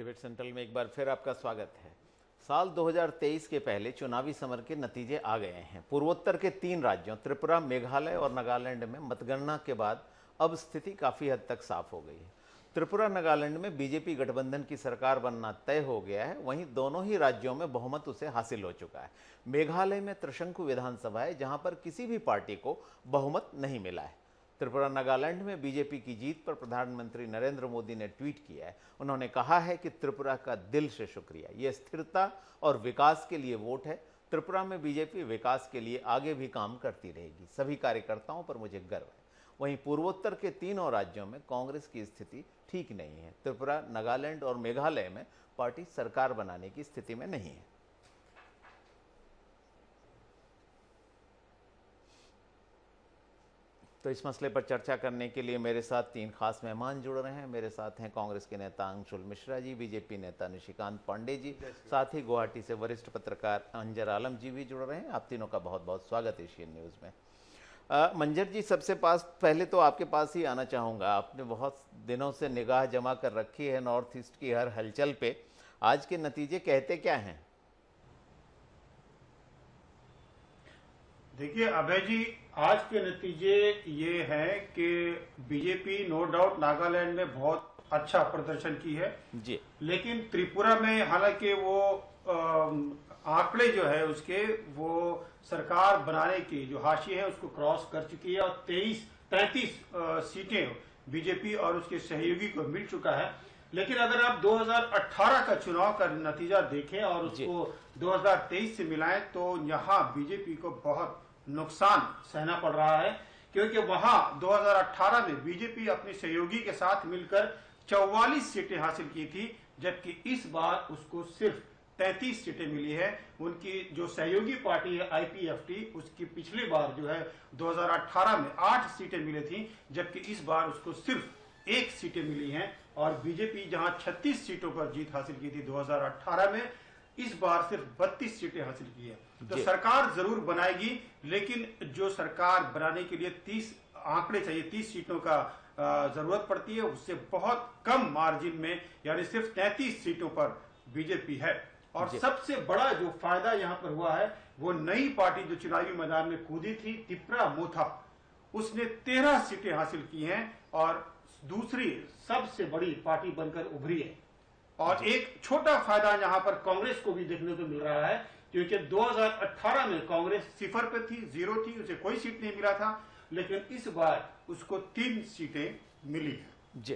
Debate central में एक बार फिर आपका स्वागत है। साल 2023 के पहले चुनावी समर के नतीजे आ गए हैं। पूर्वोत्तर के 3 राज्यों त्रिपुरा, मेघालय और नागालैंड में मतगणना के बाद अब स्थिति काफ़ी हद तक साफ हो गई है। त्रिपुरा, नागालैंड में बीजेपी गठबंधन की सरकार बनना तय हो गया है। वहीं दोनों ही राज्यों में बहुमत उसे हासिल हो चुका है। मेघालय में त्रिशंकु विधानसभा है, जहां पर किसी भी पार्टी को बहुमत नहीं मिला है। त्रिपुरा, नागालैंड में बीजेपी की जीत पर प्रधानमंत्री नरेंद्र मोदी ने ट्वीट किया है। उन्होंने कहा है कि त्रिपुरा का दिल से शुक्रिया, ये स्थिरता और विकास के लिए वोट है। त्रिपुरा में बीजेपी विकास के लिए आगे भी काम करती रहेगी। सभी कार्यकर्ताओं पर मुझे गर्व है। वहीं पूर्वोत्तर के तीनों राज्यों में कांग्रेस की स्थिति ठीक नहीं है। त्रिपुरा, नागालैंड और मेघालय में पार्टी सरकार बनाने की स्थिति में नहीं है। तो इस मसले पर चर्चा करने के लिए मेरे साथ 3 खास मेहमान जुड़ रहे हैं। मेरे साथ हैं कांग्रेस के नेता अंशुल मिश्रा जी, बीजेपी नेता निशिकांत पांडे जी, साथ ही गुवाहाटी से वरिष्ठ पत्रकार अंजर आलम जी भी जुड़ रहे हैं। आप तीनों का बहुत बहुत स्वागत है एशियन न्यूज़ में। मंजर जी, सबसे पहले तो आपके पास ही आना चाहूँगा। आपने बहुत दिनों से निगाह जमा कर रखी है नॉर्थ ईस्ट की हर हलचल पे। आज के नतीजे कहते क्या हैं? देखिए अभय जी, आज के नतीजे ये हैं कि बीजेपी नो डाउट नागालैंड में बहुत अच्छा प्रदर्शन की है जी, लेकिन त्रिपुरा में हालांकि वो आंकड़े जो है उसके वो सरकार बनाने की जो हाशिए है उसको क्रॉस कर चुकी है और 33 सीटें बीजेपी और उसके सहयोगी को मिल चुका है। लेकिन अगर आप 2018 का चुनाव का नतीजा देखें और उसको 2023 से मिलाएं तो यहाँ बीजेपी को बहुत नुकसान सहना पड़ रहा है, क्योंकि वहां 2018 में बीजेपी अपने सहयोगी के साथ मिलकर 44 सीटें हासिल की थी, जबकि इस बार उसको सिर्फ 33 सीटें मिली है। उनकी जो सहयोगी पार्टी है आईपीएफटी, उसकी पिछली बार जो है 2018 में 8 सीटें मिली थी, जबकि इस बार उसको सिर्फ 1 सीटें मिली हैं। और बीजेपी जहां 36 सीटों पर जीत हासिल की थी 2018 में, इस बार सिर्फ 32 सीटें हासिल की है। तो सरकार जरूर बनाएगी, लेकिन जो सरकार बनाने के लिए 30 आंकड़े चाहिए, 30 सीटों का जरूरत पड़ती है, उससे बहुत कम मार्जिन में यानी सिर्फ 33 सीटों पर बीजेपी है। और सबसे बड़ा जो फायदा यहां पर हुआ है वो नई पार्टी जो चुनावी मैदान में कूदी थी, तिप्रा मोथा, उसने 13 सीटें हासिल की हैं और दूसरी सबसे बड़ी पार्टी बनकर उभरी है। और एक छोटा फायदा यहां पर कांग्रेस को भी देखने को मिल रहा है, क्योंकि 2018 में कांग्रेस 0 पे थी, 0 थी, उसे कोई सीट नहीं मिला था, लेकिन इस बार उसको 3 सीटें मिली है। जी,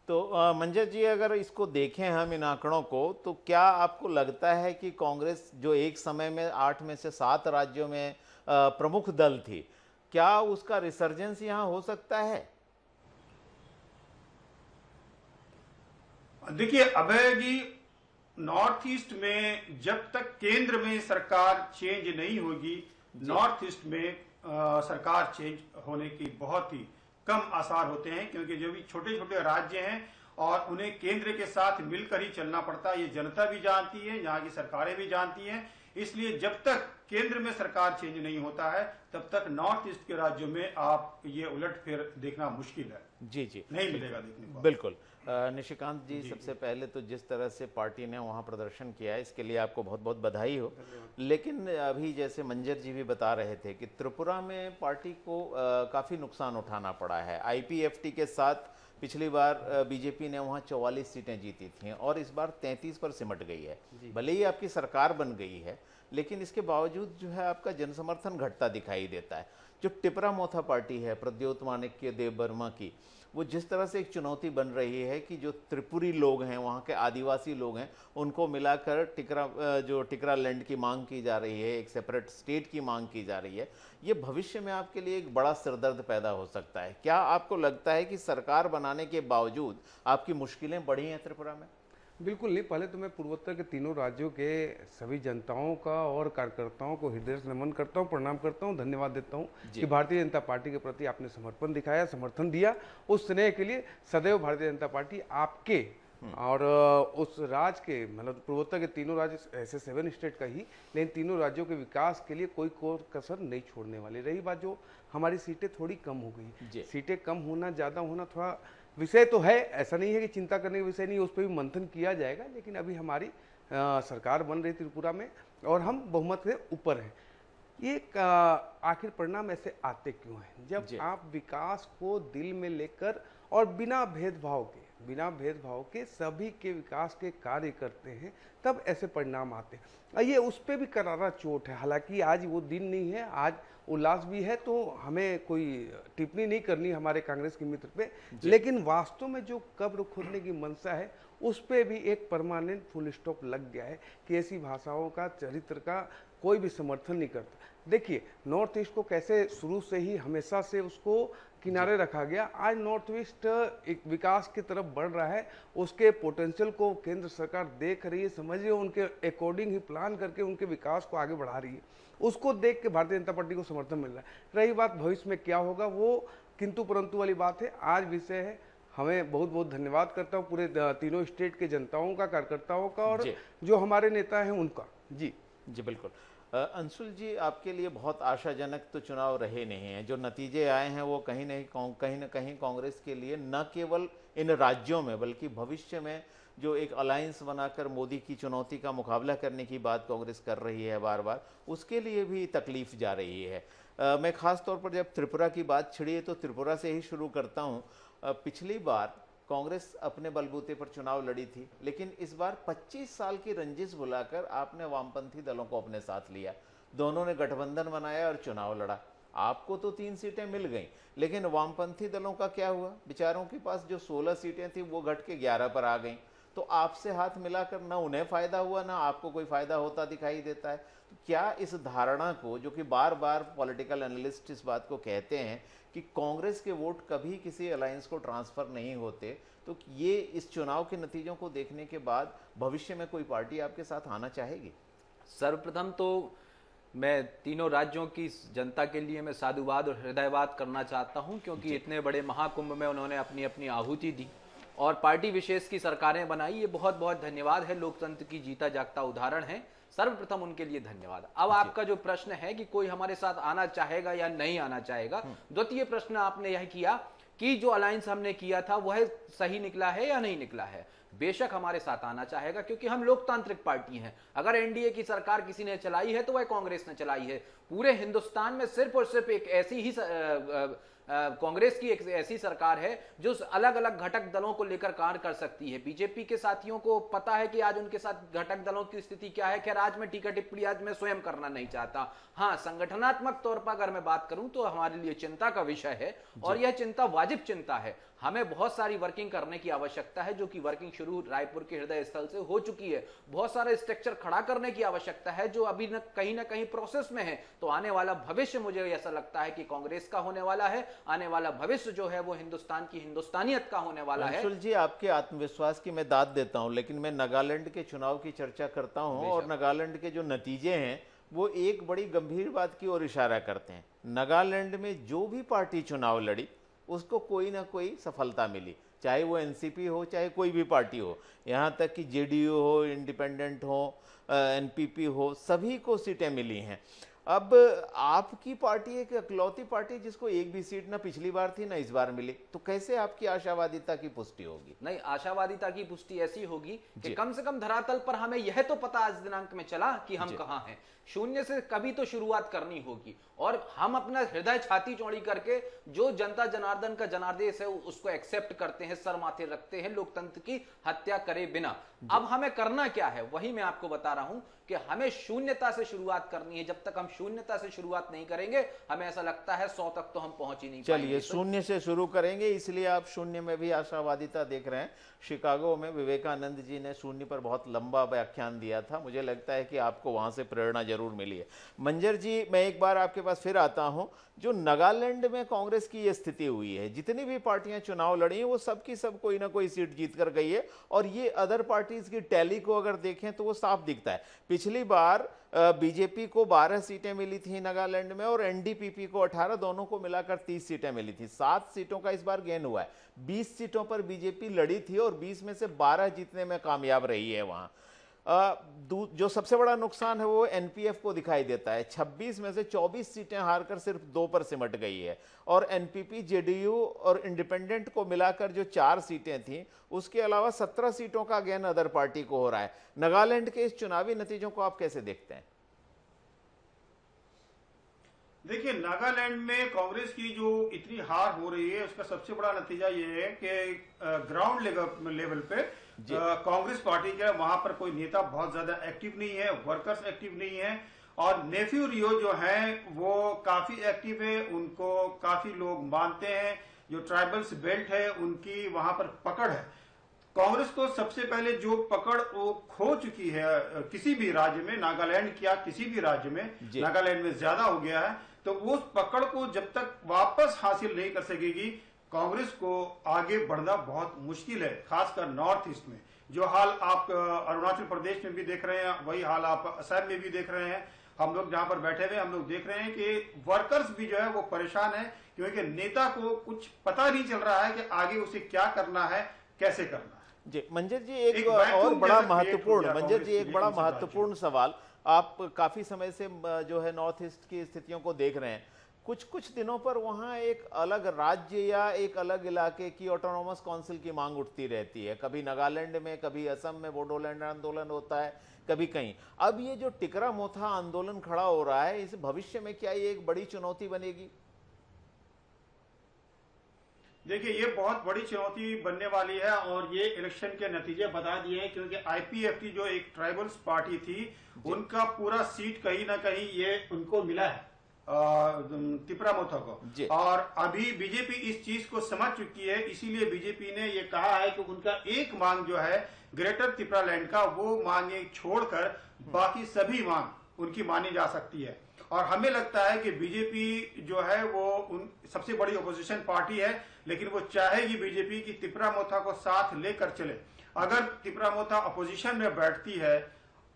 तो मंजर जी, अगर इसको देखें हम इन आंकड़ों को, तो क्या आपको लगता है कि कांग्रेस जो एक समय में 8 में से 7 राज्यों में प्रमुख दल थी, क्या उसका रिसर्जेंस यहां हो सकता है? देखिए अभय जी, नॉर्थ ईस्ट में जब तक केंद्र में सरकार चेंज नहीं होगी, नॉर्थ ईस्ट में सरकार चेंज होने की बहुत ही कम आसार होते हैं, क्योंकि जो भी छोटे छोटे राज्य हैं और उन्हें केंद्र के साथ मिलकर ही चलना पड़ता है, ये जनता भी जानती है, यहाँ की सरकारें भी जानती हैं। इसलिए जब तक केंद्र में सरकार चेंज नहीं होता है तब तक नॉर्थ ईस्ट के राज्यों में आप ये उलटफेर देखना मुश्किल है। जी जी, नहीं मिलेगा देखने को। बिल्कुल। निशिकांत जी, सबसे पहले तो जिस तरह से पार्टी ने वहाँ प्रदर्शन किया है, इसके लिए आपको बहुत बहुत बधाई हो। लेकिन अभी जैसे मंजर जी भी बता रहे थे कि त्रिपुरा में पार्टी को काफ़ी नुकसान उठाना पड़ा है। आईपीएफटी के साथ पिछली बार बीजेपी ने वहाँ 44 सीटें जीती थीं और इस बार 33 पर सिमट गई है। भले ही आपकी सरकार बन गई है, लेकिन इसके बावजूद जो है आपका जनसमर्थन घटता दिखाई देता है। जो टिपरा मोथा पार्टी है प्रद्योत माणिक्य देव वर्मा की, वो जिस तरह से एक चुनौती बन रही है कि जो त्रिपुरी लोग हैं, वहाँ के आदिवासी लोग हैं, उनको मिलाकर टिकरा लैंड की मांग की जा रही है, एक सेपरेट स्टेट की मांग की जा रही है, ये भविष्य में आपके लिए एक बड़ा सिरदर्द पैदा हो सकता है। क्या आपको लगता है कि सरकार बनाने के बावजूद आपकी मुश्किलें बढ़ी हैं त्रिपुरा में? बिल्कुल नहीं। पहले तो मैं पूर्वोत्तर के तीनों राज्यों के सभी जनताओं का और कार्यकर्ताओं को हृदय से नमन करता हूं, प्रणाम करता हूं, धन्यवाद देता हूं कि भारतीय जनता पार्टी के प्रति आपने समर्पण दिखाया, समर्थन दिया। उस स्नेह के लिए सदैव भारतीय जनता पार्टी आपके और उस राज्य के, मतलब पूर्वोत्तर के तीनों राज्य ऐसे 7 स्टेट का ही, लेकिन तीनों राज्यों के विकास के लिए कोई कसर नहीं छोड़ने वाली। रही बात जो हमारी सीटें थोड़ी कम हो गई, सीटें कम होना ज़्यादा होना थोड़ा विषय तो है, ऐसा नहीं है कि चिंता करने का विषय नहीं है, उस पर भी मंथन किया जाएगा। लेकिन अभी हमारी सरकार बन रही त्रिपुरा में और हम बहुमत से ऊपर हैं। ये आखिर परिणाम ऐसे आते क्यों हैं? जब आप विकास को दिल में लेकर और बिना भेदभाव के सभी के विकास के कार्य करते हैं, तब ऐसे परिणाम आते हैं। ये उस पर भी करारा चोट है। हालांकि आज वो दिन नहीं है, आज उल्लास भी है, तो हमें कोई टिप्पणी नहीं करनी हमारे कांग्रेस के मित्र पे। लेकिन वास्तव में जो कब्र खोदने की मंशा है, उस पे भी एक परमानेंट फुल स्टॉप लग गया है कि ऐसी भाषाओं का, चरित्र का कोई भी समर्थन नहीं करता। देखिए, नॉर्थ ईस्ट को कैसे शुरू से ही हमेशा से उसको किनारे रखा गया, आज नॉर्थ ईस्ट एक विकास की तरफ बढ़ रहा है। उसके पोटेंशियल को केंद्र सरकार देख रही है, समझ रही है, उनके अकॉर्डिंग ही प्लान करके उनके विकास को आगे बढ़ा रही है। उसको देख के भारतीय जनता पार्टी को समर्थन मिल रहा है। रही बात भविष्य में क्या होगा, वो किंतु परंतु वाली बात है। आज विषय है, हमें बहुत बहुत धन्यवाद करता हूँ पूरे तीनों स्टेट के जनताओं का, कार्यकर्ताओं का और जो हमारे नेता हैं उनका। जी बिल्कुल। अंशुल जी, आपके लिए बहुत आशाजनक तो चुनाव रहे नहीं हैं। जो नतीजे आए हैं वो कहीं न कहीं कांग्रेस के लिए न केवल इन राज्यों में बल्कि भविष्य में जो एक अलायंस बनाकर मोदी की चुनौती का मुकाबला करने की बात कांग्रेस कर रही है बार बार, उसके लिए भी तकलीफ जा रही है। मैं खास तौर पर जब त्रिपुरा की बात छिड़ी है तो त्रिपुरा से ही शुरू करता हूँ। पिछली बार कांग्रेस अपने बलबूते पर चुनाव लड़ी थी, लेकिन इस बार 25 साल की रंजिश भुलाकर आपने वामपंथी दलों को अपने साथ लिया। दोनों ने गठबंधन बनाया और चुनाव लड़ा। आपको तो 3 सीटें मिल गईं, लेकिन वामपंथी दलों का क्या हुआ? बेचारों के पास जो 16 सीटें थी वो घट के 11 पर आ गईं। तो आपसे हाथ मिलाकर ना उन्हें फायदा हुआ, ना आपको कोई फायदा होता दिखाई देता है। तो क्या इस धारणा को, जो कि बार बार पॉलिटिकल एनालिस्ट इस बात को कहते हैं कि कांग्रेस के वोट कभी किसी अलायंस को ट्रांसफर नहीं होते, तो ये इस चुनाव के नतीजों को देखने के बाद भविष्य में कोई पार्टी आपके साथ आना चाहेगी? सर्वप्रथम तो मैं तीनों राज्यों की जनता के लिए मैं साधुवाद और हृदयवाद करना चाहता हूं, क्योंकि इतने बड़े महाकुंभ में उन्होंने अपनी अपनी आहुति दी और पार्टी विशेष की सरकारें बनाई। ये बहुत बहुत धन्यवाद है, लोकतंत्र की जीता जागता उदाहरण है। सर्वप्रथम उनके लिए धन्यवाद। अब आपका जो प्रश्न है कि कोई हमारे साथ आना चाहेगा या नहीं आना चाहेगा, द्वितीय प्रश्न आपने यह किया कि जो अलायंस हमने किया था वह सही निकला है या नहीं निकला है। बेशक हमारे साथ आना चाहेगा, क्योंकि हम लोकतांत्रिक पार्टी हैं। अगर एनडीए की सरकार किसी ने चलाई है तो वह कांग्रेस ने चलाई है। पूरे हिंदुस्तान में सिर्फ और सिर्फ एक ऐसी ही कांग्रेस की एक ऐसी सरकार है जो अलग अलग घटक दलों को लेकर कार्य कर सकती है। बीजेपी के साथियों को पता है कि आज उनके साथ घटक दलों की स्थिति क्या है। खैर, आज मैं टीका टिप्पणी आज मैं स्वयं करना नहीं चाहता। हाँ, संगठनात्मक तौर पर अगर मैं बात करूं तो हमारे लिए चिंता का विषय है और यह चिंता वाजिब चिंता है। हमें बहुत सारी वर्किंग करने की आवश्यकता है, जो कि वर्किंग शुरू रायपुर के हृदय स्थल से हो चुकी है। बहुत सारे स्ट्रक्चर खड़ा करने की आवश्यकता है जो अभी न कहीं प्रोसेस में है। तो आने वाला भविष्य मुझे ऐसा लगता है कि कांग्रेस का होने वाला है। आने वाला भविष्य जो है वो हिंदुस्तान की हिंदुस्तानियत का होने वाला है। अंशुल जी, आपके आत्मविश्वास की मैं दाद देता हूं, लेकिन मैं नागालैंड के चुनाव की चर्चा करता हूं और नागालैंड के जो नतीजे हैं वो एक बड़ी गंभीर बात की ओर इशारा करते हैं। नागालैंड में जो भी पार्टी चुनाव लड़ी उसको कोई ना कोई सफलता मिली, चाहे वो एनसीपी हो चाहे कोई भी पार्टी हो। यहाँ तक कि जेडीयू हो, इंडिपेंडेंट हो, एनपीपी हो, सभी को सीटें मिली हैं। अब आपकी पार्टी एक इकलौती पार्टी जिसको एक भी सीट ना पिछली बार थी ना इस बार मिली, तो कैसे आपकी आशावादिता की पुष्टि होगी? नहीं, आशावादिता की पुष्टि ऐसी होगी कि कम से कम धरातल पर हमें यह तो पता आज दिनांक में चला कि हम कहाँ हैं। शून्य से कभी तो शुरुआत करनी होगी और हम अपना हृदय छाती चौड़ी करके जो जनता जनार्दन का जनादेश है उसको एक्सेप्ट करते हैं, सर माथे रखते हैं, लोकतंत्र की हत्या करे बिना। अब हमें करना क्या है वही मैं आपको बता रहा हूं कि हमें शून्यता से शुरुआत करनी है। जब तक हम शून्यता से शुरुआत नहीं करेंगे, हमें ऐसा लगता है 100 तक तो हम पहुंच ही नहीं पाएंगे। चलिए, शून्य से शुरू करेंगे, इसलिए आप शून्य में भी आशावादिता देख रहे हैं। शिकागो में विवेकानंद जी ने शून्य पर बहुत लंबा व्याख्यान दिया था। मुझे लगता है कि आपको वहां से प्रेरणा जरूर मिली है। मंजर जी, मैं एक बार आपके पास फिर आता हूं। जो नागालैंड में कांग्रेस की ये स्थिति हुई है, जितनी भी पार्टियां चुनाव लड़ी हैं वो सब की सब कोई ना कोई सीट जीत कर गई है और ये अदर पार्टीज की टैली को अगर देखें तो वो साफ दिखता है। पिछली बार बीजेपी को 12 सीटें मिली थी नागालैंड में और एनडीपीपी को 18, दोनों को मिलाकर 30 सीटें मिली थी। 7 सीटों का इस बार गेन हुआ है। 20 सीटों पर बीजेपी लड़ी थी और 20 में से 12 जीतने में कामयाब रही है। वहां जो सबसे बड़ा नुकसान है वो एनपीएफ को दिखाई देता है। 26 में से 24 सीटें हारकर सिर्फ 2 पर सिमट गई है और एनपीपी, जेडीयू और इंडिपेंडेंट को मिलाकर जो 4 सीटें थीं, उसके अलावा 17 सीटों का गेन अदर पार्टी को हो रहा है। नागालैंड के इस चुनावी नतीजों को आप कैसे देखते हैं? देखिए, नागालैंड में कांग्रेस की जो इतनी हार हो रही है उसका सबसे बड़ा नतीजा ये है कि ग्राउंड लेवल पे कांग्रेस पार्टी का वहां पर कोई नेता बहुत ज्यादा एक्टिव नहीं है, वर्कर्स एक्टिव नहीं है और नेफ्यू रियो जो है वो काफी एक्टिव है, उनको काफी लोग मानते हैं। जो ट्राइबल्स बेल्ट है उनकी वहां पर पकड़ है। कांग्रेस को सबसे पहले जो पकड़ वो खो चुकी है किसी भी राज्य में, नागालैंड क्या किसी भी राज्य में, नागालैंड में ज्यादा हो गया है, तो वो पकड़ को जब तक वापस हासिल नहीं कर सकेगी कांग्रेस को आगे बढ़ना बहुत मुश्किल है। खासकर नॉर्थ ईस्ट में जो हाल आप अरुणाचल प्रदेश में भी देख रहे हैं, वही हाल आप असम में भी देख रहे हैं। हम लोग जहां पर बैठे हुए हम लोग देख रहे हैं कि वर्कर्स भी जो है वो परेशान है, क्योंकि नेता को कुछ पता नहीं चल रहा है कि आगे उसे क्या करना है, कैसे करना है। जी मंजर जी, एक और बड़ा महत्वपूर्ण मंजर जी एक बड़ा महत्वपूर्ण सवाल, आप काफी समय से जो है नॉर्थ ईस्ट की स्थितियों को देख रहे हैं। कुछ दिनों पर वहां एक अलग राज्य या एक अलग इलाके की ऑटोनॉमस काउंसिल की मांग उठती रहती है। कभी नागालैंड में, कभी असम में बोडोलैंड आंदोलन होता है, कभी कहीं। अब ये जो टिकरा मोथा आंदोलन खड़ा हो रहा है, इस भविष्य में क्या ये एक बड़ी चुनौती बनेगी? देखिए, ये बहुत बड़ी चुनौती बनने वाली है और ये इलेक्शन के नतीजे बता दिए हैं, क्योंकि आईपीएफटी जो एक ट्राइबल्स पार्टी थी उनका पूरा सीट कहीं ना कहीं ये उनको मिला है तिपरा मोथा को, और अभी बीजेपी इस चीज को समझ चुकी है। इसीलिए बीजेपी ने ये कहा है कि उनका एक मांग जो है ग्रेटर तिपरालैंड का, वो मांगे छोड़कर बाकी सभी मांग उनकी मानी जा सकती है। और हमें लगता है कि बीजेपी जो है वो सबसे बड़ी ओपोजिशन पार्टी है, लेकिन वो चाहेगी बीजेपी की तिपरा मोथा को साथ लेकर चले। अगर तिपरा मोथा अपोजिशन में बैठती है,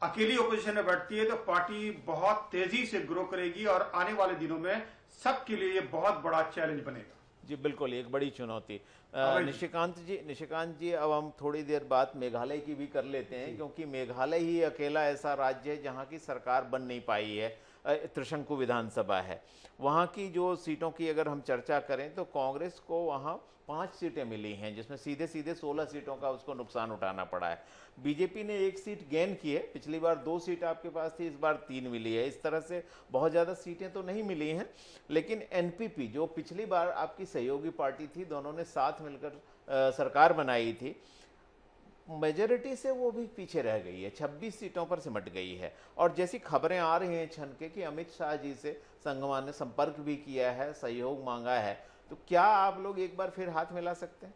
अकेली ओपोजिशन में बैठती है, तो पार्टी बहुत तेजी से ग्रो करेगी और आने वाले दिनों में सबके लिए ये बहुत बड़ा चैलेंज बनेगा। जी बिल्कुल, एक बड़ी चुनौती। निशिकांत जी, अब हम थोड़ी देर बाद मेघालय की भी कर लेते हैं, क्योंकि मेघालय ही अकेला ऐसा राज्य है जहां की सरकार बन नहीं पाई है। त्रिशंकु विधानसभा है। वहां की जो सीटों की अगर हम चर्चा करें तो कांग्रेस को वहां 5 सीटें मिली हैं, जिसमें सीधे 16 सीटों का उसको नुकसान उठाना पड़ा है। बीजेपी ने 1 सीट गेन की है, पिछली बार 2 सीट आपके पास थी, इस बार 3 मिली है। इस तरह से बहुत ज़्यादा सीटें तो नहीं मिली हैं, लेकिन एनपीपी जो पिछली बार आपकी सहयोगी पार्टी थी, दोनों ने साथ मिलकर सरकार बनाई थी, मेजोरिटी से वो भी पीछे रह गई है, 26 सीटों पर सिमट गई है। और जैसी खबरें आ रही हैं छनके कि अमित शाह जी से संगमा ने संपर्क भी किया है, सहयोग मांगा है, तो क्या आप लोग एक बार फिर हाथ मिला सकते हैं?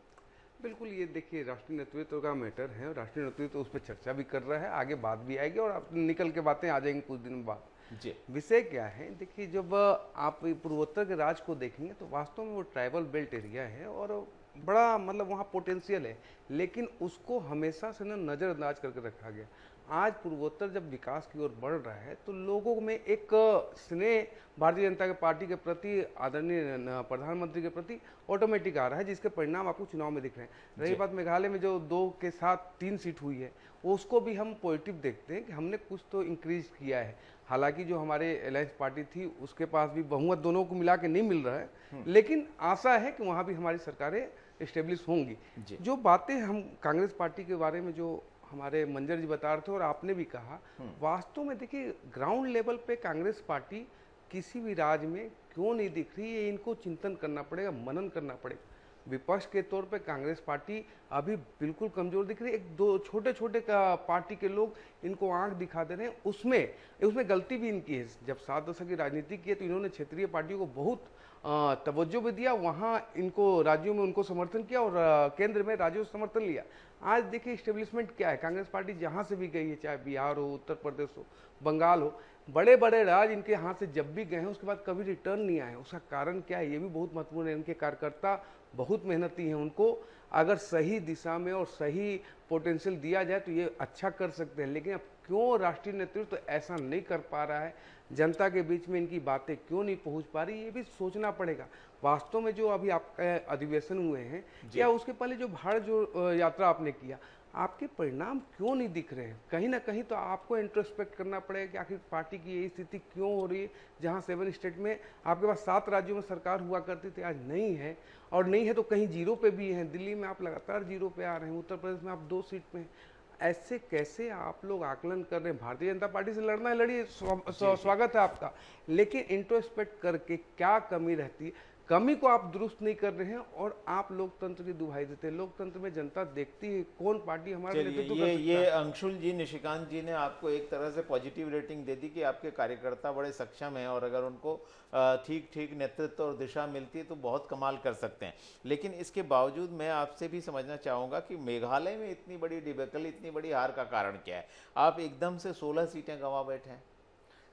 बिल्कुल, ये देखिए राष्ट्रीय नेतृत्व का मैटर है और राष्ट्रीय नेतृत्व उस पर चर्चा भी कर रहा है, आगे बात भी आएगी और निकल के बातें आ जाएंगी कुछ दिन बाद। जी, विषय क्या है, देखिए जब आप पूर्वोत्तर के राज्य को देखेंगे तो वास्तव में वो ट्राइबल बेल्ट एरिया है और बड़ा मतलब वहाँ पोटेंशियल है, लेकिन उसको हमेशा से नज़रअंदाज करके रखा गया। आज पूर्वोत्तर जब विकास की ओर बढ़ रहा है तो लोगों में एक स्नेह भारतीय जनता पार्टी के प्रति, आदरणीय प्रधानमंत्री के प्रति ऑटोमेटिक आ रहा है, जिसके परिणाम आपको चुनाव में दिख रहे हैं। रही बात मेघालय में जो 2 के साथ 3 सीट हुई है, उसको भी हम पॉजिटिव देखते हैं कि हमने कुछ तो इंक्रीज किया है। हालांकि जो हमारे अलायंस पार्टी थी उसके पास भी बहुमत दोनों को मिला के नहीं मिल रहा है, लेकिन आशा है कि वहाँ भी हमारी सरकारें इस्टेब्लिश होंगी। जो बातें हम कांग्रेस पार्टी के बारे में जो हमारे मंजर जी बता रहे थे और आपने भी कहा, वास्तव में देखिए ग्राउंड लेवल पे कांग्रेस पार्टी किसी भी राज्य में क्यों नहीं दिख रही है, इनको चिंतन करना पड़ेगा, मनन करना पड़ेगा। विपक्ष के तौर पे कांग्रेस पार्टी अभी बिल्कुल कमजोर दिख रही है। 1-2 छोटे पार्टी के लोग इनको आंख दिखा दे रहे हैं, उसमें गलती भी इनकी है। जब 7 दशक की राजनीति की है तो इन्होंने क्षेत्रीय पार्टियों को बहुत तवज्जो भी दिया, वहाँ इनको राज्यों में उनको समर्थन किया और केंद्र में राज्यों से समर्थन लिया। आज देखिए इस्टेब्लिशमेंट क्या है, कांग्रेस पार्टी जहाँ से भी गई है, चाहे बिहार हो, उत्तर प्रदेश हो, बंगाल हो, बड़े बड़े राज्य इनके हाथ से जब भी गए हैं उसके बाद कभी रिटर्न नहीं आए। उसका कारण क्या है, ये भी बहुत महत्वपूर्ण है। इनके कार्यकर्ता बहुत मेहनती हैं, उनको अगर सही दिशा में और सही पोटेंशियल दिया जाए तो ये अच्छा कर सकते हैं। लेकिन अब क्यों राष्ट्रीय नेतृत्व तो ऐसा नहीं कर पा रहा है, जनता के बीच में इनकी बातें क्यों नहीं पहुंच पा रही, ये भी सोचना पड़ेगा। वास्तव में जो अभी आपका अधिवेशन हुए हैं, क्या उसके पहले जो भारत जो यात्रा आपने किया, आपके परिणाम क्यों नहीं दिख रहे हैं? कहीं ना कहीं तो आपको इंट्रोस्पेक्ट करना पड़ेगा कि आखिर पार्टी की यही स्थिति क्यों हो रही है, जहां 7 स्टेट में आपके पास 7 राज्यों में सरकार हुआ करती थी, आज नहीं है, और नहीं है तो कहीं जीरो पे भी हैं। दिल्ली में आप लगातार जीरो पे आ रहे हैं, उत्तर प्रदेश में आप 2 सीट पे हैं। ऐसे कैसे आप लोग आकलन कर रहे हैं? भारतीय जनता पार्टी से लड़ना है, लड़िए, स्वागत है आपका, लेकिन इंट्रोस्पेक्ट करके क्या कमी रहती है? कमी को आप दुरुस्त नहीं कर रहे हैं और आप लोकतंत्र की दुहाई देते हैं। लोकतंत्र में जनता देखती है कौन पार्टी हमारा नेतृत्व कर सकता है। ये अंशुल जी, निशिकांत जी ने आपको एक तरह से पॉजिटिव रेटिंग दे दी कि आपके कार्यकर्ता बड़े सक्षम हैं और अगर उनको ठीक ठीक नेतृत्व और दिशा मिलती है तो बहुत कमाल कर सकते हैं। लेकिन इसके बावजूद मैं आपसे भी समझना चाहूँगा कि मेघालय में इतनी बड़ी डिबेकल, इतनी बड़ी हार का कारण क्या है? आप एकदम से 16 सीटें गंवा बैठे हैं।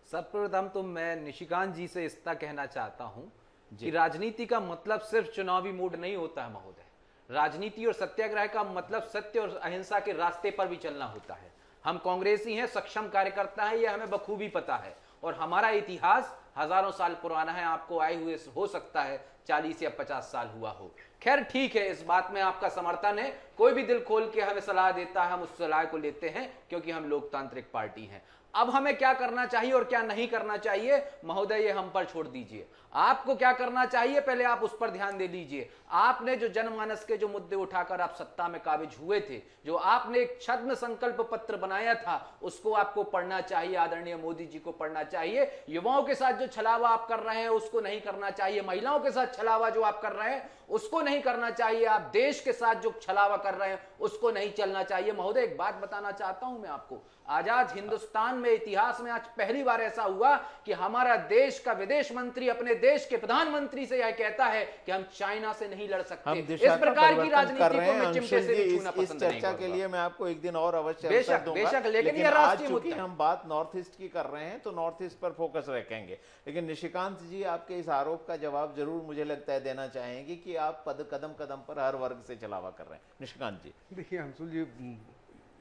सर्वप्रथम तो मैं निशिकांत जी से इतना कहना चाहता हूं कि राजनीति का मतलब सिर्फ चुनावी मूड नहीं होता है महोदय। राजनीति और सत्याग्रह का मतलब सत्य और अहिंसा के रास्ते पर भी चलना होता है। हम कांग्रेसी हैं, सक्षम कार्यकर्ता हैं, यह हमें बखूबी पता है और हमारा इतिहास हजारों साल पुराना है। आपको आए हुए हो सकता है 40 या 50 साल हुआ हो। खैर ठीक है, इस बात में आपका समर्थन है। कोई भी दिल खोल के हमें सलाह देता है, हम उस सलाह को लेते हैं क्योंकि हम लोकतांत्रिक पार्टी हैं। अब हमें क्या करना चाहिए और क्या नहीं करना चाहिए महोदय, ये हम पर छोड़ दीजिए। आपको क्या करना चाहिए पहले आप उस पर ध्यान दे लीजिए। आपने जो जनमानस के जो मुद्दे उठाकर आप सत्ता में काबिज हुए थे, जो आपने एक छद्म संकल्प पत्र बनाया था, उसको आपको पढ़ना चाहिए। आदरणीय मोदी जी को पढ़ना चाहिए। युवाओं के साथ जो छलावा आप कर रहे हैं उसको नहीं करना चाहिए। महिलाओं के साथ छलावा जो आप कर रहे हैं उसको नहीं करना चाहिए। आप देश के साथ जो छलावा कर रहे हैं उसको नहीं चलना चाहिए। महोदय एक बात बताना चाहता हूं मैं आपको, आजाद हिंदुस्तान में इतिहास में आज पहली बार ऐसा हुआ कि हमारा देश का विदेश मंत्री अपने देश के प्रधानमंत्री से यह कहता है कि हम चाइना से नहीं लड़ सकते। इस प्रकार की राजनीति को मैं चिमटे से भी छूना पसंद नहीं चर्चा के लिए मैं आपको एक दिन और अवश्य बेशक बेशक, लेकिन यह राष्ट्रीय मुद्दा है। हम बात नॉर्थ ईस्ट की कर रहे हैं तो नॉर्थ ईस्ट पर फोकस रखेंगे। लेकिन निशिकांत जी आपके इस आरोप का जवाब जरूर मुझे लगता है देना चाहेंगे कि आप कदम कदम पर हर वर्ग से छलावा कर रहे हैं। निशिकांत जी देखिए अंशुल जी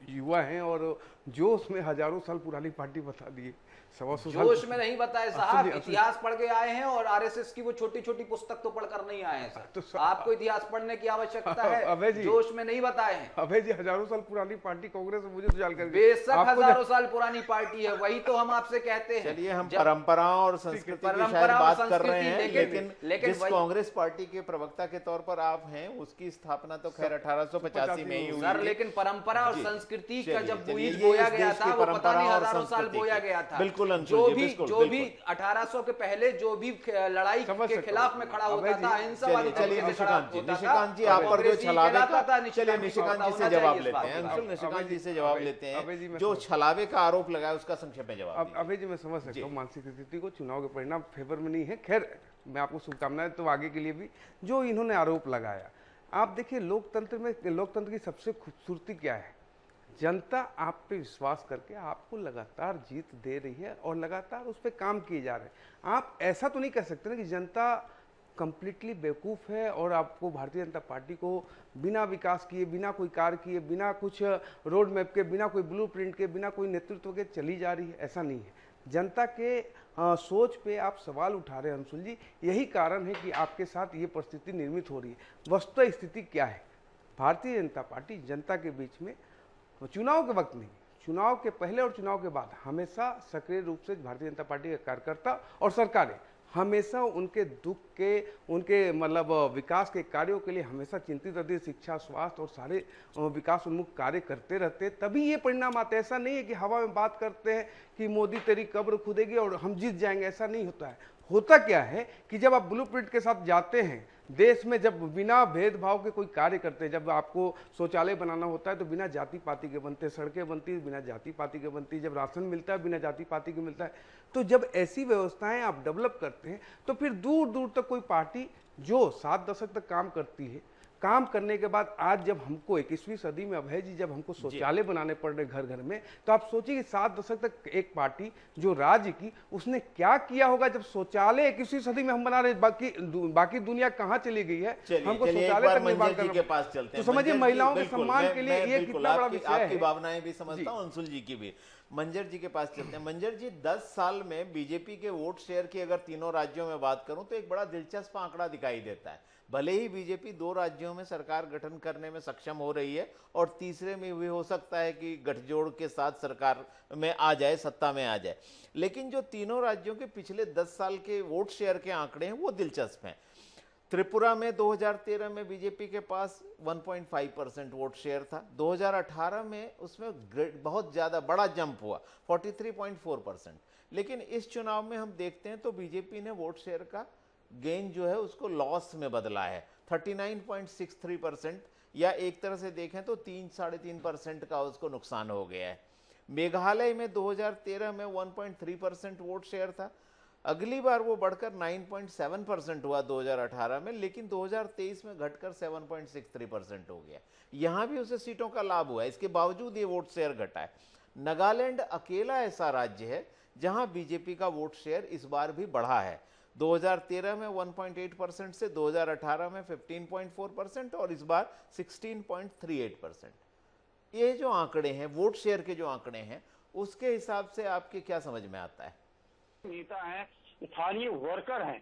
युवा हैं और जोश में हजारों साल पुरानी पार्टी बता दिए, 125 साल जोश में नहीं बताए साहब, इतिहास पढ़ के आए हैं और आरएसएस की वो छोटी छोटी पुस्तक तो पढ़कर नहीं आए हैं सर। तो आपको इतिहास पढ़ने की आवश्यकता है, जोश में नहीं बताए हैं। अभय जी हजारों साल पुरानी पार्टी कांग्रेस, मुझे तो जानकारी बेशक हजारों साल पुरानी पार्टी है, वही तो हम आपसे कहते हैं। चलिए हम परंपराओं और संस्कृति की शायद बात कर रहे हैं, लेकिन जिस कांग्रेस पार्टी के प्रवक्ता के तौर पर आप हैं उसकी स्थापना तो खैर 1885 में ही हुई सर। लेकिन परंपरा और संस्कृति का जब बीज बोया गया था वो पता नहीं हजारों साल बोया गया था। बिल्कुल जो भी 1800 के पहले जो भी लड़ाई के खिलाफ में खड़ा होता था, अहिंसावादी चलिए निशिकांत जी आप पर जो छलावे का, चलिए निशिकांत जी से जवाब लेते हैं। अंशुल निशिकांत जी से जवाब लेते हैं, जो छलावे का आरोप लगाया उसका संक्षेप में जवाब। अभय जी मैं समझ सकता हूँ मानसिक स्थिति को, चुनाव के परिणाम फेवर में नहीं है। खैर मैं आपको शुभकामनाएं तो आगे के लिए भी जो इन्होंने आरोप लगाया। आप देखिए लोकतंत्र की सबसे खूबसूरती क्या है, जनता आप पे विश्वास करके आपको लगातार जीत दे रही है और लगातार उस पर काम किए जा रहे हैं। आप ऐसा तो नहीं कह सकते ना कि जनता कंप्लीटली बेवकूफ़ है और आपको भारतीय जनता पार्टी को बिना विकास किए, बिना कोई कार्य किए, बिना कुछ रोड मैप के, बिना कोई ब्लूप्रिंट के, बिना कोई नेतृत्व के चली जा रही है। ऐसा नहीं है। जनता के सोच पे आप सवाल उठा रहे हैं अंशुल जी, यही कारण है कि आपके साथ ये परिस्थिति निर्मित हो रही है। वस्तुतः स्थिति क्या है, भारतीय जनता पार्टी जनता के बीच में चुनाव के वक्त नहीं, चुनाव के पहले और चुनाव के बाद हमेशा सक्रिय रूप से भारतीय जनता पार्टी के कार्यकर्ता और सरकारें हमेशा उनके दुख के, उनके मतलब विकास के कार्यों के लिए हमेशा चिंतित रहती है। शिक्षा, स्वास्थ्य और सारे विकास उन्मुख कार्य करते रहते, तभी ये परिणाम आते हैं। ऐसा नहीं है कि हवा में बात करते हैं कि मोदी तेरी कब्र खुदेगी और हम जीत जाएंगे, ऐसा नहीं होता है। होता क्या है कि जब आप ब्लूप्रिंट के साथ जाते हैं देश में, जब बिना भेदभाव के कोई कार्य करते हैं, जब आपको शौचालय बनाना होता है तो बिना जाति पाति के बनते, सड़कें बनती है बिना जाति पाति के बनती, जब राशन मिलता है बिना जाति पाति के मिलता है। तो जब ऐसी व्यवस्थाएं आप डेवलप करते हैं तो फिर दूर दूर तक कोई पार्टी जो 7 दशक तक काम करती है, काम करने के बाद आज जब हमको 21वीं सदी में अभय जी जब हमको शौचालय बनाने पड़ रहे घर घर में, तो आप सोचिए कि 7 दशक तक एक पार्टी जो राज्य की, उसने क्या किया होगा जब शौचालय 21वीं सदी में हम बना रहे, बाकी दुनिया कहाँ चली गई है, हमको शौचालय तक निर्माण करना। तो समझिए महिलाओं के सम्मान के लिए ये कितना बड़ा विषय है। आपकी भावनाएं भी समझता हूँ, अंशुल जी की भी। मंजर जी के पास चलते हैं। मंजर जी 10 साल में बीजेपी के वोट शेयर की अगर तीनों राज्यों में बात करूं तो एक बड़ा दिलचस्प आंकड़ा दिखाई देता है। भले ही बीजेपी 2 राज्यों में सरकार गठन करने में सक्षम हो रही है और तीसरे में भी हो सकता है कि गठजोड़ के साथ सरकार में आ जाए, सत्ता में आ जाए, लेकिन जो तीनों राज्यों के पिछले 10 साल के वोट शेयर के आंकड़े हैं वो दिलचस्प हैं। त्रिपुरा में 2013 में बीजेपी के पास 1.5% वोट शेयर था। 2018 में उसमें बहुत ज़्यादा बड़ा जंप हुआ, 43.4%। लेकिन इस चुनाव में हम देखते हैं तो बीजेपी ने वोट शेयर का गेन जो है उसको लॉस में बदला है, 39.63%, या एक तरह से देखें तो 3-3.5% का उसको नुकसान हो गया है। मेघालय में 2013 में 1.3% वोट शेयर था, अगली बार वो बढ़कर 9.7% हुआ 2018 में, लेकिन 2023 में घटकर 7.63% हो गया। यहाँ भी उसे सीटों का लाभ हुआ है, इसके बावजूद ये वोट शेयर घटा है। नागालैंड अकेला ऐसा राज्य है जहाँ बीजेपी का वोट शेयर इस बार भी बढ़ा है, 2013 में 1.8% से 2018 में 15.4% और इस बार 16.38%। ये जो आंकड़े हैं, वोट शेयर के जो आंकड़े हैं, उसके हिसाब से आपके क्या समझ में आता है? नेता हैं, स्थानीय वर्कर हैं,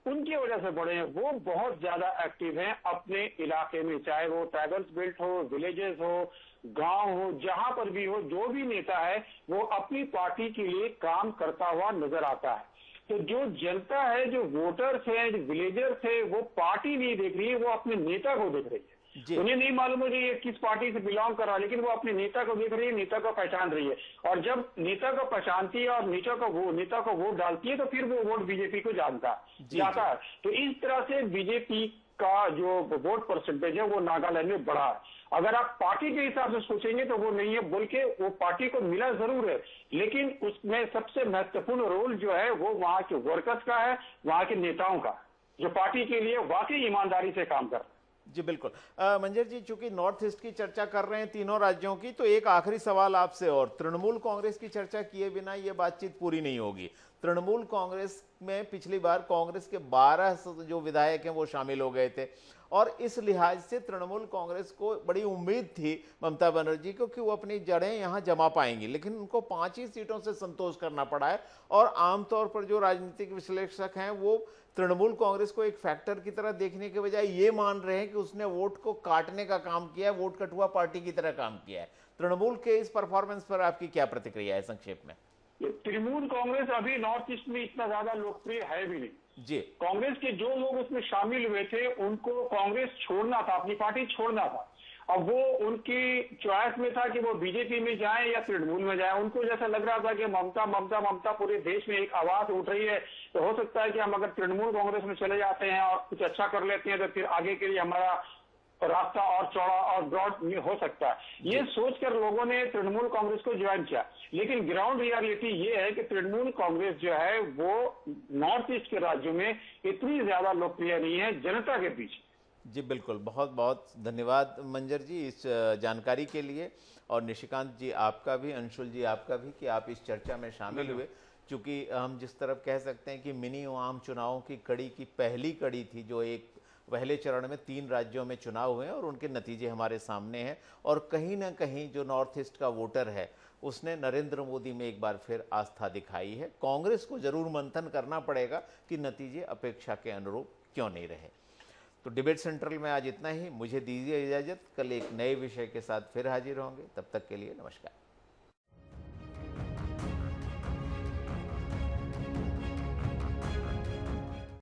उनकी वजह से बढ़े हैं। वो बहुत ज्यादा एक्टिव हैं अपने इलाके में, चाहे वो ट्राइबल्स बेल्ट हो, विलेजेस हो, गांव हो, जहां पर भी हो, जो भी नेता है वो अपनी पार्टी के लिए काम करता हुआ नजर आता है। तो जो जनता है, जो वोटर्स हैं, जो विलेजर्स है, वो पार्टी नहीं देख रही है, वो अपने नेता को देख रही है। उन्हें नहीं मालूम है कि ये किस पार्टी से बिलोंग कर रहा है, लेकिन वो अपने नेता को देख रही है, नेता को पहचान रही है। और जब नेता को पहचानती है और नेता को वोट डालती है तो फिर वो वोट बीजेपी को जाता है। तो इस तरह से बीजेपी का जो वोट परसेंटेज है वो नागालैंड में बढ़ा है। अगर आप पार्टी के हिसाब से सोचेंगे तो वो नहीं है, बल्कि वो पार्टी को मिला जरूर है, लेकिन उसमें सबसे महत्वपूर्ण रोल जो है वो वहां के वर्कर्स का है, वहां के नेताओं का, जो पार्टी के लिए वाकई ईमानदारी से काम कर रहे हैं। जी बिल्कुल। मंजर जी, चूंकि नॉर्थ ईस्ट की चर्चा कर रहे हैं तीनों राज्यों की, तो एक आखिरी सवाल आपसे, और तृणमूल कांग्रेस की चर्चा किए बिना ये बातचीत पूरी नहीं होगी। तृणमूल कांग्रेस में पिछली बार कांग्रेस के 12 जो विधायक हैं वो शामिल हो गए थे, और इस लिहाज से तृणमूल कांग्रेस को बड़ी उम्मीद थी ममता बनर्जी को कि वो अपनी जड़ें यहाँ जमा पाएंगी, लेकिन उनको 5 ही सीटों से संतोष करना पड़ा है। और आमतौर पर जो राजनीतिक विश्लेषक हैं वो तृणमूल कांग्रेस को एक फैक्टर की तरह देखने के बजाय ये मान रहे हैं कि उसने वोट को काटने का काम किया है, वोट कटुआ पार्टी की तरह काम किया है। तृणमूल के इस परफॉर्मेंस पर आपकी क्या प्रतिक्रिया है संक्षेप में? तृणमूल कांग्रेस अभी नॉर्थ ईस्ट में इतना ज्यादा लोकप्रिय है भी नहीं जी। कांग्रेस के जो लोग उसमें शामिल हुए थे उनको कांग्रेस छोड़ना था, अपनी पार्टी छोड़ना था। अब वो उनकी चॉइस में था कि वो बीजेपी में जाए या तृणमूल में जाए। उनको जैसा लग रहा था कि ममता ममता ममता पूरे देश में एक आवाज उठ रही है, तो हो सकता है कि हम अगर तृणमूल कांग्रेस में चले जाते हैं और कुछ अच्छा कर लेते हैं तो फिर आगे के लिए हमारा रास्ता और चौड़ा और ब्रॉड हो सकता है। ये सोचकर लोगों ने तृणमूल कांग्रेस को ज्वाइन किया, लेकिन ग्राउंड रियलिटी ये है कि तृणमूल कांग्रेस जो है वो नॉर्थ ईस्ट के राज्यों में इतनी ज्यादा लोकप्रिय नहीं है जनता के बीच। जी बिल्कुल, बहुत बहुत धन्यवाद मंजर जी इस जानकारी के लिए, और निशिकांत जी आपका भी, अंशुल जी आपका भी, कि आप इस चर्चा में शामिल हुए। चूँकि हम जिस तरफ कह सकते हैं कि मिनी आम चुनावों की कड़ी की पहली कड़ी थी, जो एक पहले चरण में 3 राज्यों में चुनाव हुए और उनके नतीजे हमारे सामने हैं, और कहीं ना कहीं जो नॉर्थ ईस्ट का वोटर है उसने नरेंद्र मोदी में एक बार फिर आस्था दिखाई है। कांग्रेस को जरूर मंथन करना पड़ेगा कि नतीजे अपेक्षा के अनुरूप क्यों नहीं रहे। तो डिबेट सेंट्रल में आज इतना ही, मुझे दीजिए इजाज़त। कल एक नए विषय के साथ फिर हाजिर होंगे, तब तक के लिए नमस्कार।